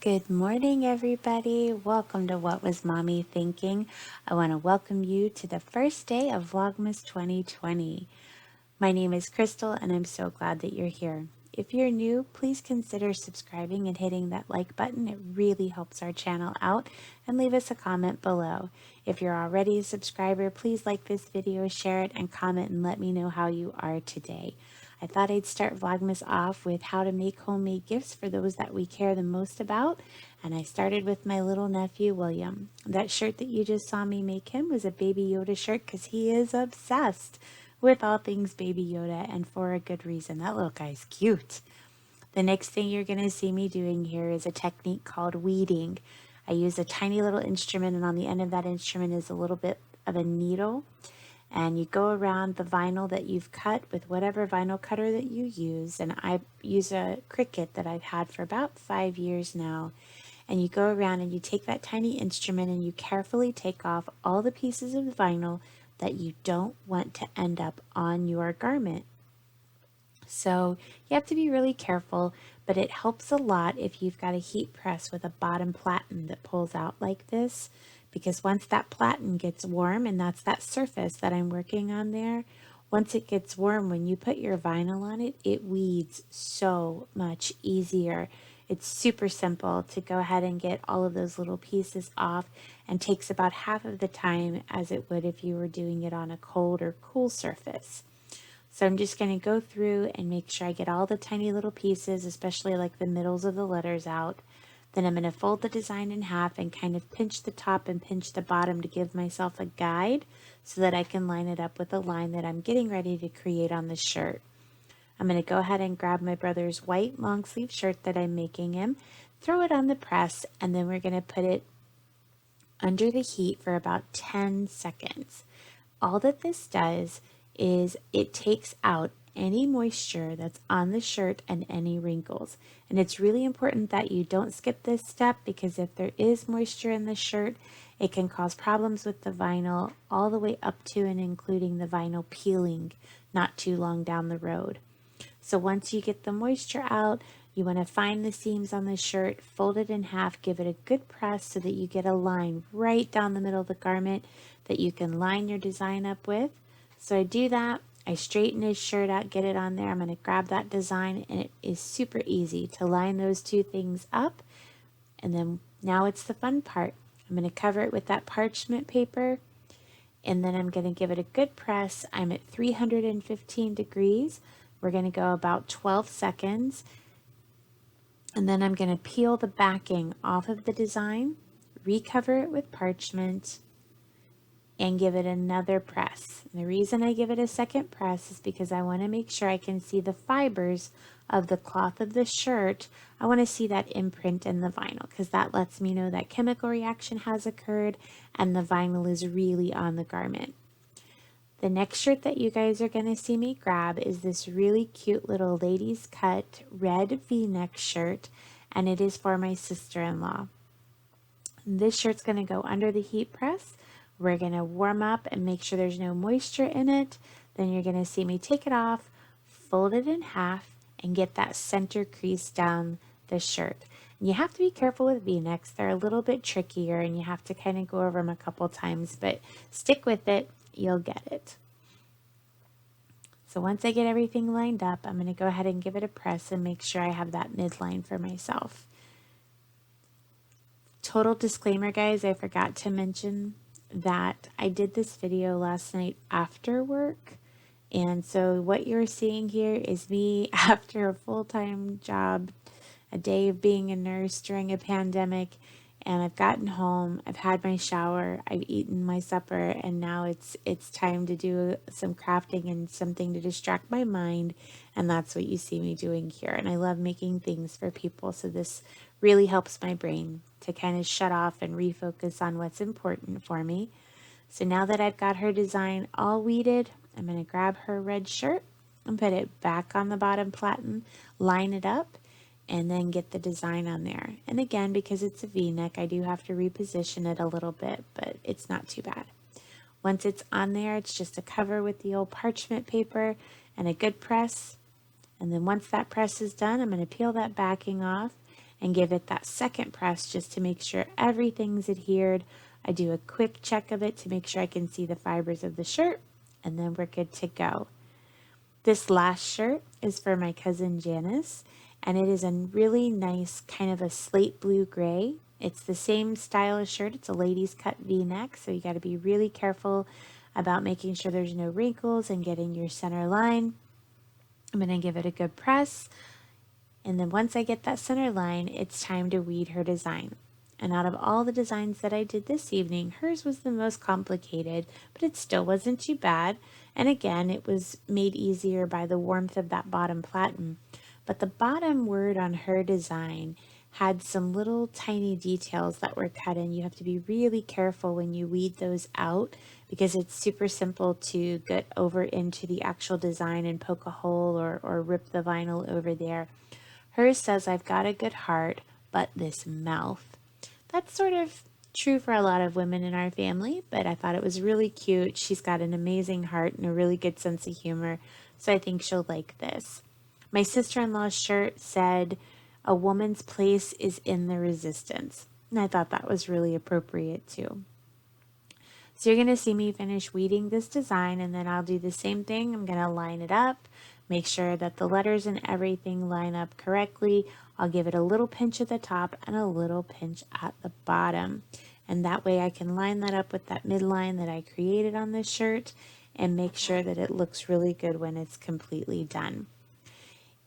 Good morning, everybody. Welcome to What Was Mommy Thinking? I want to welcome you to the first day of Vlogmas 2020. My name is Crystal, and I'm so glad that you're here. If you're new, please consider subscribing and hitting that like button. It really helps our channel out, and leave us a comment below. If you're already a subscriber, please like this video, share it, and comment and let me know how you are today. I thought I'd start Vlogmas off with how to make homemade gifts for those that we care the most about. And I started with my little nephew, William. That shirt that you just saw me make him was a Baby Yoda shirt because he is obsessed with all things Baby Yoda, and for a good reason. That little guy's cute. The next thing you're going to see me doing here is a technique called weeding. I use a tiny little instrument, and on the end of that instrument is a little bit of a needle. And you go around the vinyl that you've cut with whatever vinyl cutter that you use. And I use a Cricut that I've had for about 5 years now. And you go around and you take that tiny instrument and you carefully take off all the pieces of vinyl that you don't want to end up on your garment. So you have to be really careful, but it helps a lot if you've got a heat press with a bottom platen that pulls out like this, because once that platen gets warm, and that's that surface that I'm working on there, once it gets warm, when you put your vinyl on it, it weeds so much easier. It's super simple to go ahead and get all of those little pieces off, and takes about half of the time as it would if you were doing it on a cold or cool surface. So I'm just going to go through and make sure I get all the tiny little pieces, especially like the middles of the letters out. Then I'm going to fold the design in half and kind of pinch the top and pinch the bottom to give myself a guide so that I can line it up with the line that I'm getting ready to create on the shirt. I'm going to go ahead and grab my brother's white long sleeve shirt that I'm making him, throw it on the press, and then we're going to put it under the heat for about 10 seconds. All that this does is it takes out any moisture that's on the shirt and any wrinkles. And it's really important that you don't skip this step, because if there is moisture in the shirt, it can cause problems with the vinyl all the way up to and including the vinyl peeling not too long down the road. So once you get the moisture out, you want to find the seams on the shirt, fold it in half, give it a good press so that you get a line right down the middle of the garment that you can line your design up with. So I do that. I straighten his shirt out, get it on there. I'm going to grab that design, and it is super easy to line those two things up. And then now it's the fun part. I'm going to cover it with that parchment paper, and then I'm going to give it a good press. I'm at 315 degrees. We're going to go about 12 seconds. And then I'm going to peel the backing off of the design, recover it with parchment, and give it another press. And the reason I give it a second press is because I want to make sure I can see the fibers of the cloth of the shirt. I want to see that imprint in the vinyl, because that lets me know that chemical reaction has occurred and the vinyl is really on the garment. The next shirt that you guys are going to see me grab is this really cute little ladies cut red V-neck shirt, and it is for my sister-in-law. This shirt's going to go under the heat press. We're going to warm up and make sure there's no moisture in it. Then you're going to see me take it off, fold it in half, and get that center crease down the shirt. And you have to be careful with V-necks. They're a little bit trickier, and you have to kind of go over them a couple times, but stick with it. You'll get it. So once I get everything lined up, I'm going to go ahead and give it a press and make sure I have that midline for myself. Total disclaimer, guys, I forgot to mention that I did this video last night after work. And so what you're seeing here is me after a full-time job, a day of being a nurse during a pandemic, and I've gotten home, I've had my shower, I've eaten my supper, and now it's time to do some crafting and something to distract my mind, and that's what you see me doing here. And I love making things for people, so this really helps my brain to kind of shut off and refocus on what's important for me. So now that I've got her design all weeded, I'm going to grab her red shirt and put it back on the bottom platen, line it up, and then get the design on there. And again, because it's a V-neck, I do have to reposition it a little bit, but it's not too bad. Once it's on there, it's just a cover with the old parchment paper and a good press. And then once that press is done, I'm going to peel that backing off and give it that second press just to make sure everything's adhered. I do a quick check of it to make sure I can see the fibers of the shirt, and then we're good to go. This last shirt is for my cousin Janice, and it is a really nice kind of a slate blue gray. It's the same style of shirt. It's a ladies cut V-neck, so you got to be really careful about making sure there's no wrinkles and getting your center line. I'm going to give it a good press, and then once I get that center line, it's time to weed her design. And out of all the designs that I did this evening, hers was the most complicated, but it still wasn't too bad. And again, it was made easier by the warmth of that bottom platen. But the bottom word on her design had some little tiny details that were cut in. You have to be really careful when you weed those out because it's super simple to get over into the actual design and poke a hole or rip the vinyl over there. Hers says, "I've got a good heart, but this mouth." That's sort of true for a lot of women in our family, but I thought it was really cute. She's got an amazing heart and a really good sense of humor, so I think she'll like this. My sister-in-law's shirt said, "A woman's place is in the resistance," and I thought that was really appropriate too. So you're going to see me finish weeding this design, and then I'll do the same thing. I'm going to line it up, make sure that the letters and everything line up correctly. I'll give it a little pinch at the top and a little pinch at the bottom. And that way I can line that up with that midline that I created on this shirt and make sure that it looks really good when it's completely done.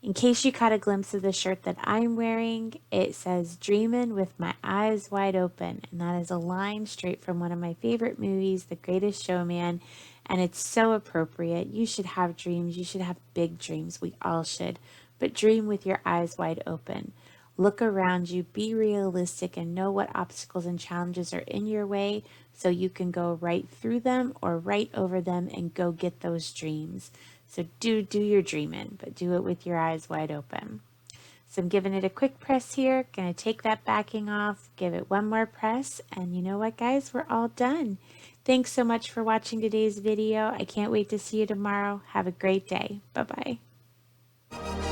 In case you caught a glimpse of the shirt that I'm wearing, it says "Dreamin' with my eyes wide open," and that is a line straight from one of my favorite movies, The Greatest Showman, and it's so appropriate. You should have dreams. You should have big dreams. We all should, but dream with your eyes wide open. Look around you, be realistic, and know what obstacles and challenges are in your way so you can go right through them or right over them and go get those dreams. So do your dreaming, but do it with your eyes wide open. So I'm giving it a quick press here. Gonna take that backing off, give it one more press, and you know what, guys? We're all done. Thanks so much for watching today's video. I can't wait to see you tomorrow. Have a great day. Bye-bye.